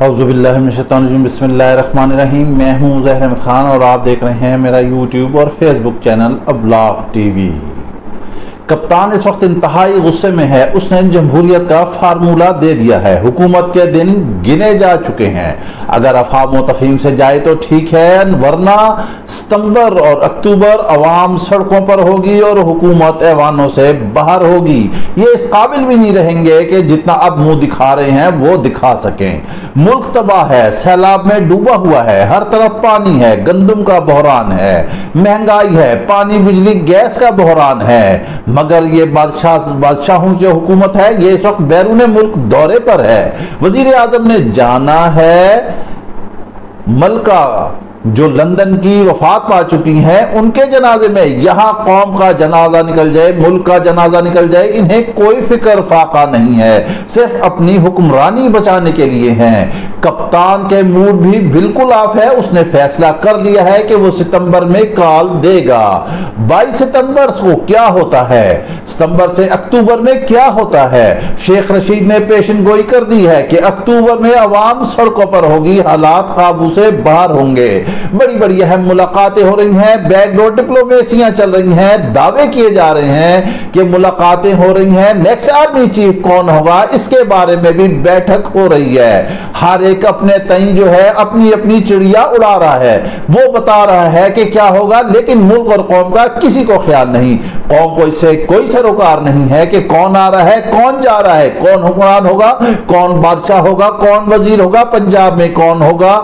اعوذ باللہ من الشیطان الرجیم، بسم اللہ الرحمن الرحیم۔ میں ہوں ظاہر احمد خان اور آپ دیکھ رہے ہیں میرا یوٹیوب اور فیس بک چینل ابلاغ ٹی وی۔ کپتان اس وقت انتہائی غصے میں ہے، اس نے جمہوریت کا فارمولہ دے دیا ہے۔ حکومت کے دن گنے جا چکے ہیں، اگر افہام و تفہیم سے جائے تو ٹھیک ہے، ورنہ ستمبر اور اکتوبر عوام سڑکوں پر ہوگی اور حکومت ایوانوں سے باہر ہوگی۔ یہ اس قابل بھی نہیں رہیں گے کہ جتنا اب منہ دکھا رہے ہیں وہ دکھا سکیں۔ ملک تباہ ہے، سیلاب میں ڈوبا ہوا ہے، ہر طرف پانی ہے، گندم کا بحران ہے، مہنگائی ہے، پانی بجلی گیس کا بحران ہے، مگر یہ بادشاہوں جو حکومت ہے یہ اس وقت بیرون ملک دورے پر ہے۔ وزیر اعظم نے جانا ہے ملکہ جو لندن کی وفات پا چکی ہیں ان کے جنازے میں، یہاں قوم کا جنازہ نکل جائے، ملک کا جنازہ نکل جائے، انہیں کوئی فکر فاقہ نہیں ہے، صرف اپنی حکمرانی بچانے کے لیے ہیں۔ کپتان کے موڈ بھی بالکل آف ہے، اس نے فیصلہ کر لیا ہے کہ وہ ستمبر میں کال دے گا۔ 22 ستمبر کو کیا ہوتا ہے، ستمبر سے اکتوبر میں کیا ہوتا ہے۔ شیخ رشید نے پیشن گوئی کر دی ہے کہ اکتوبر میں عوام سڑکوں پر ہوگی، حالات قابو سے باہر ہوں گے۔ بڑی بڑی اہم ملاقاتیں ہو رہی ہیں، بیک ڈور ڈپلومیسیاں چل رہی ہیں، دعوے کیے جا رہے ہیں کہ ملاقاتیں ہو رہی ہیں، نیکسٹ آرمی چیف کون ہوگا اس کے بارے میں بھی بیٹھک ہو رہی ہے۔ ہر ایک اپنے تئیں جو ہے اپنی اپنی چڑیا اڑا رہا ہے، وہ بتا رہا ہے کہ کیا ہوگا، لیکن ملک اور قوم کا کسی کو خیال نہیں۔ قوم کو اس سے کوئی سروکار نہیں ہے کہ کون آ رہا ہے، کون جا رہا ہے، کون حکمران ہوگا، کون بادشاہ ہوگا، کون وزیر ہوگا، پنجاب میں کون ہوگا،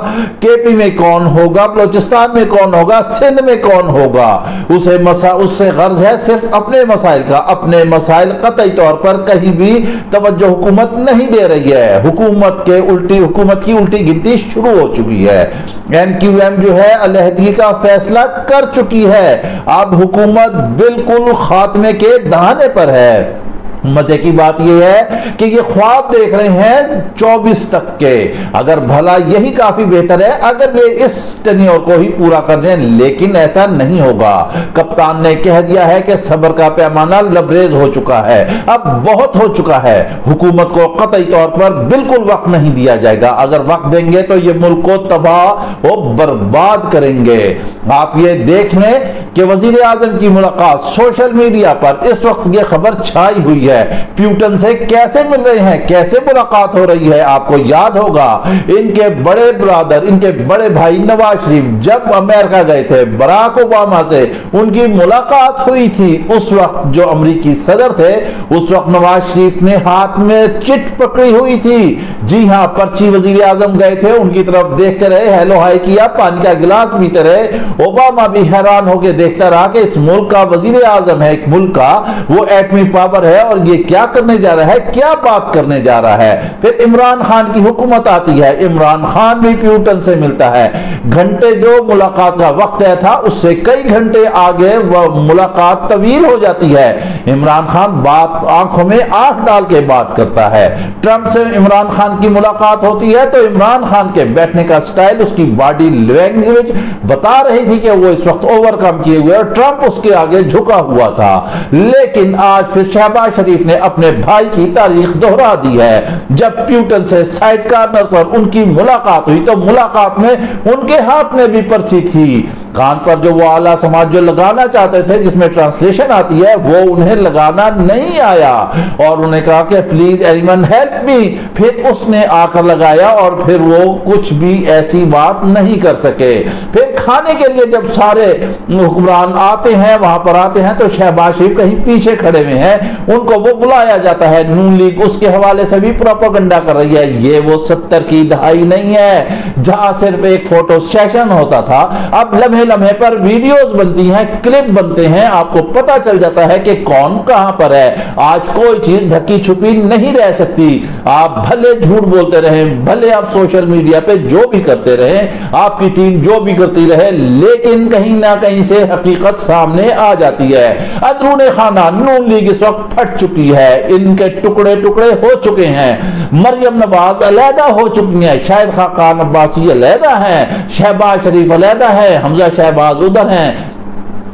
کے پی میں کون ہوگا، بلوچستان میں کون ہوگا، سندھ میں کون ہوگا۔ اس سے غرض ہے صرف اپنے مسائل کا، اپنے مسائل قطعی طور پر کہیں بھی توجہ حکومت نہیں دے رہی ہے۔ حکومت کی الٹی گنتی شروع ہو چکی ہے۔ این کیو ایم جو ہے علیحدگی کا فیصلہ کر چکی ہے، اب حکومت بالکل خاتمے کے دہانے پر ہے۔ مزے کی بات یہ ہے کہ یہ خواب دیکھ رہے ہیں 24 تک کے، اگر بھلا یہی کافی بہتر ہے اگر یہ اس ٹینیور کو ہی پورا کر دیں، لیکن ایسا نہیں ہوگا۔ کپتان نے کہہ دیا ہے کہ صبر کا پیمانہ لبریز ہو چکا ہے، اب بہت ہو چکا ہے، حکومت کو قطعی طور پر بالکل وقت نہیں دیا جائے گا، اگر وقت دیں گے تو یہ ملک کو تباہ و برباد کریں گے۔ آپ یہ دیکھ لیں کہ وزیر اعظم کی ملاقات سوشل میڈیا پر اس وقت یہ خبر چھائی ہوئی ہے، پیوٹن سے کیسے مل رہے ہیں، کیسے ملاقات ہو رہی ہے۔ آپ کو یاد ہوگا ان کے بڑے برادر، ان کے بڑے بھائی نواز شریف جب امریکہ گئے تھے براک اوباما سے ان کی ملاقات ہوئی تھی، اس وقت جو امریکی صدر تھے اس وقت نواز شریف نے ہاتھ میں چٹ پکڑی ہوئی تھی۔ جی ہاں، پرچی وزیر اعظم گئے تھے، ان کی طرف دیکھتے رہے، ہیلو ہائی کیا، پانی کا گلاس پیتے رہے۔ اوباما بھی حیران ہو کے دیکھتا رہا کہ اس ملک کا وزیر اعظم ہے، ایک ملک کا وہ ایٹمی پاور ہے، اور یہ کیا کرنے جا رہا ہے، کیا بات کرنے جا رہا ہے۔ پھر عمران خان کی حکومت آتی ہے، عمران خان بھی پیوٹن سے ملتا ہے، گھنٹے جو ملاقات کا وقت طے تھا اس سے کئی گھنٹے آگے وہ ملاقات طویل ہو جاتی ہے۔ عمران خان بات آنکھوں میں آنکھ ڈال کے بات کرتا ہے۔ ٹرمپ سے عمران خان کی ملاقات ہوتی ہے تو عمران خان کے بیٹھنے کا سٹائل، اس کی باڈی لینگویج بتا رہی تھی کہ وہ اس وقت اوور کم کیے ہوئے اور ٹرمپ اس کے آگے جھکا ہوا تھا۔ لیکن آج پھر شہباز شریف نے اپنے بھائی کی تاریخ دہرا دی ہے، جب پیوٹن سے سائیڈ کارنر پر ان کی ملاقات ہوئی تو ملاقات میں ان کے ہاتھ میں بھی پرچی تھی، کان پر جو وہ اعلیٰ سماج جو لگانا چاہتے تھے جس میں ٹرانسلیشن آتی ہے وہ انہیں لگانا نہیں آیا، اور انہیں کہا کہ please any one help me, پھر اس نے آ کر لگایا اور پھر وہ کچھ بھی ایسی بات نہیں کر سکے۔ پھر کھانے کے لیے جب سارے حکمران آتے ہیں، وہاں پر آتے ہیں تو شہباز شریف کہیں پیچھے کھڑے ہوئے ہیں، ان کو وہ بلایا جاتا ہے، نون لیگ اس کے حوالے سے بھی پروپیگنڈا کر رہی ہے۔ یہ وہ 70 کی دہائی نہیں ہے جہاں صرف ایک فوٹو سیشن ہوتا تھا، اب لمحے لمحے پر ویڈیوز بنتی ہیں، کلپ بنتے ہیں، آپ کو پتا چل جاتا ہے کہ کون کہاں پر ہے۔ آج کوئی چیز ڈھکی چھپی نہیں رہ سکتی، آپ بھلے جھوٹ بولتے رہیں، بھلے آپ سوشل میڈیا پہ جو بھی کرتے رہیں، آپ کی ٹیم جو بھی کرتی رہے، لیکن کہیں نہ کہیں سے حقیقت سامنے آ جاتی ہے۔ اندرون خانہ نون لیگ اس وقت پھٹ چکی ہے، ان کے ٹکڑے ٹکڑے ہو چکے ہیں، مریم نواز علیحدہ ہو چکی ہیں، شاہد خاقان عباسی علیحدہ ہیں، شہباز شریف علیحدہ ہے، حمزہ شہباز ادھر ہیں،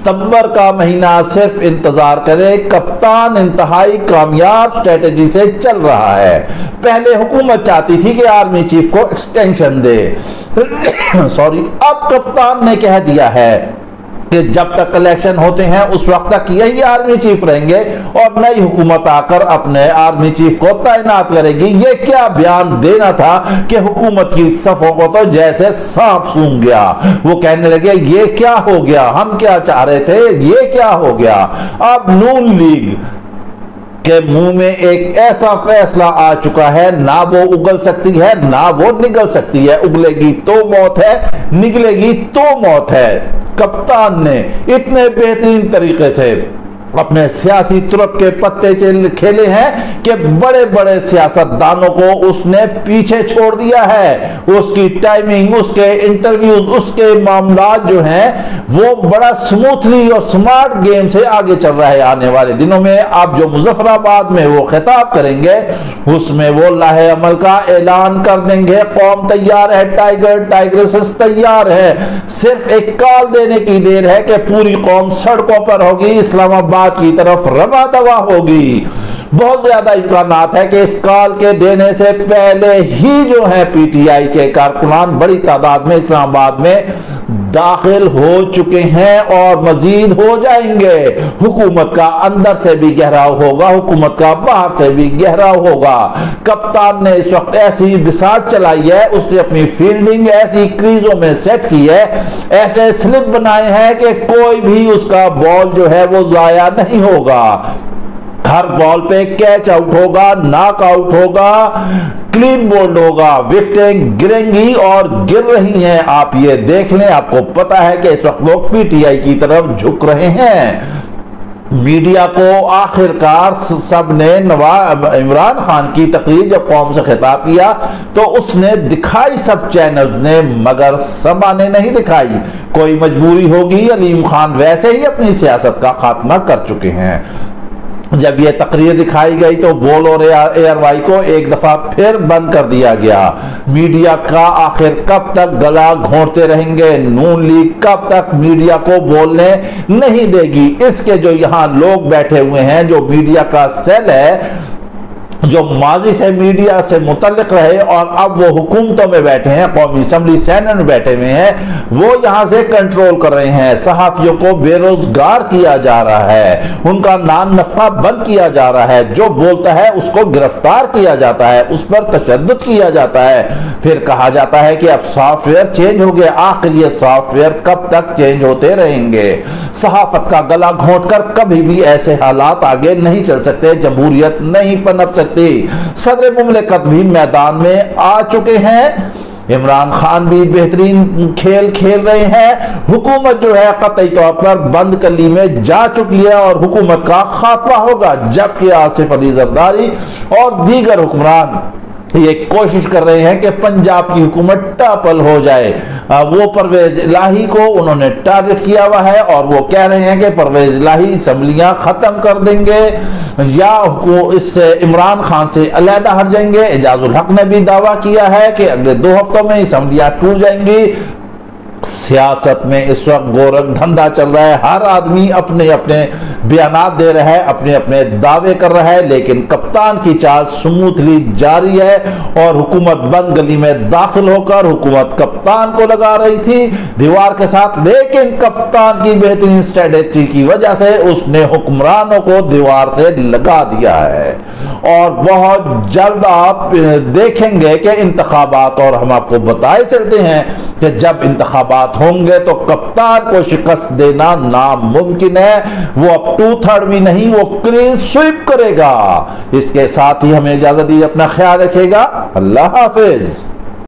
ستمبر کا مہینہ صرف انتظار کرے، کپتان انتہائی کامیاب اسٹریٹجی سے چل رہا ہے۔ پہلے حکومت چاہتی تھی کہ آرمی چیف کو ایکسٹینشن دے اب کپتان نے کہہ دیا ہے کہ جب تک الیکشن ہوتے ہیں اس وقت تک یہی آرمی چیف رہیں گے اور نئی حکومت آ کر اپنے آرمی چیف کو تعینات کرے گی۔ یہ کیا بیان دینا تھا کہ حکومت کی صفوں کو تو جیسے سانپ سونگ گیا۔ وہ کہنے لگے یہ کیا ہو گیا، ہم کیا چاہ رہے تھے، یہ کیا ہو گیا۔ اب نون لیگ کہ منہ میں ایک ایسا فیصلہ آ چکا ہے، نہ وہ اگل سکتی ہے نہ وہ نگل سکتی ہے۔ اگلے گی تو موت ہے، نگلے گی تو موت ہے۔ کپتان نے اتنے بہترین طریقے سے اپنے سیاسی ترک کے پتے کھیلے ہیں کہ بڑے بڑے سیاستدانوں کو اس نے پیچھے چھوڑ دیا ہے۔ اس کی ٹائمنگ، اس کے انٹرویوز، اس کے معاملات جو ہیں وہ بڑا سموتھلی اور سمارٹ گیم سے آگے چل رہا ہے۔ آنے والے دنوں میں آپ جو مظفر آباد میں وہ خطاب کریں گے اس میں وہ لاہے عمل کا اعلان کر دیں گے۔ قوم تیار ہے، ٹائگرس تیار ہے، صرف ایک کال دینے کی دیر ہے کہ پوری قوم سڑکوں پر ہوگی، اسلام آباد کی طرف رواں دوا ہوگی۔ بہت زیادہ امکانات ہے کہ اس کال کے دینے سے پہلے ہی جو ہے پی ٹی آئی کے کارکنان بڑی تعداد میں اسلام آباد میں داخل ہو چکے ہیں اور مزید ہو جائیں گے۔ حکومت کا اندر سے بھی گہراؤ ہوگا، حکومت کا باہر سے بھی گہراؤ ہوگا۔ کپتان نے اس وقت ایسی بساط چلائی ہے، اس نے اپنی فیلڈنگ ایسی کریزوں میں سیٹ کی ہے، ایسے سلپ بنائے ہیں کہ کوئی بھی اس کا بال جو ہے وہ ضائع نہیں ہوگا۔ ہر بال پہ کیچ آؤٹ ہوگا، ناک آؤٹ ہوگا، کلین بولڈ ہوگا، وکٹیں گریں گی اور گر رہی ہیں۔ آپ یہ دیکھ لیں، آپ کو پتا ہے کہ اس وقت لوگ پی ٹی آئی کی طرف جھک رہے ہیں۔ میڈیا کو آخرکار سب نے عمران خان کی تقریر جب قوم سے خطاب کیا تو اس نے دکھائی سب چینلز نے، مگر سبا نے نہیں دکھائی۔ کوئی مجبوری ہوگی، علیم خان ویسے ہی اپنی سیاست کا خاتمہ کر چکے ہیں۔ جب یہ تقریر دکھائی گئی تو بول اور ایئر وائی کو ایک دفعہ پھر بند کر دیا گیا۔ میڈیا کا آخر کب تک گلا گھونٹتے رہیں گے؟ نون لیگ کب تک میڈیا کو بولنے نہیں دے گی؟ اس کے جو یہاں لوگ بیٹھے ہوئے ہیں، جو میڈیا کا سیل ہے، جو ماضی سے میڈیا سے متعلق رہے اور اب وہ حکومتوں میں بیٹھے ہیں، قومی اسمبلی سینٹ میں بیٹھے ہوئے ہیں، وہ یہاں سے کنٹرول کر رہے ہیں۔ صحافیوں کو بے روزگار کیا جا رہا ہے، ان کا نان نفع بند کیا جا رہا ہے، جو بولتا ہے اس کو گرفتار کیا جاتا ہے، اس پر تشدد کیا جاتا ہے۔ پھر کہا جاتا ہے کہ اب سافٹ ویئر چینج ہو گیا۔ آخر یہ سافٹ ویئر کب تک چینج ہوتے رہیں گے؟ صحافت کا گلا گھونٹ کر کبھی بھی ایسے حالات آگے نہیں چل سکتے، جمہوریت نہیں پنپ سکتی۔ صدر مملکت بھی میدان میں آ چکے ہیں، عمران خان بھی بہترین کھیل کھیل رہے ہیں۔ حکومت جو ہے قطعی طور پر بند کلی میں جا چکی ہے اور حکومت کا خاتمہ ہوگا، جبکہ آصف علی زرداری اور دیگر حکمران یہ کوشش کر رہے ہیں کہ پنجاب کی حکومت ٹاپل ہو جائے۔ وہ پرویز الہی کو انہوں نے ٹارگٹ کیا ہوا ہے اور وہ کہہ رہے ہیں کہ پرویز الہی اسمبلیاں ختم کر دیں گے یا اس سے عمران خان سے علیحدہ ہٹ جائیں گے۔ اعجاز الحق نے بھی دعویٰ کیا ہے کہ اگلے 2 ہفتوں میں اسمبلیاں ٹوٹ جائیں گی۔ سیاست میں اس وقت گورکھ دھندا چل رہا ہے، ہر آدمی اپنے اپنے بیانات دے رہا ہے، اپنے اپنے دعوے کر رہا ہے، لیکن کپتان کی چال سموتھلی جاری ہے اور حکومت بند گلی میں داخل ہو کر حکومت کپتان کو لگا رہی تھی دیوار کے ساتھ، لیکن کپتان کی بہترین اسٹریٹجی کی وجہ سے اس نے حکمرانوں کو دیوار سے لگا دیا ہے۔ اور بہت جلد آپ دیکھیں گے کہ انتخابات، اور ہم آپ کو بتائے چلتے ہیں کہ جب انتخابات ہوں گے تو کپتان کو شکست دینا ناممکن ہے۔ وہ اب 2/3 بھی نہیں، وہ کلین سویپ کرے گا۔ اس کے ساتھ ہی ہمیں اجازت دیجیے، اپنا خیال رکھیے گا، اللہ حافظ۔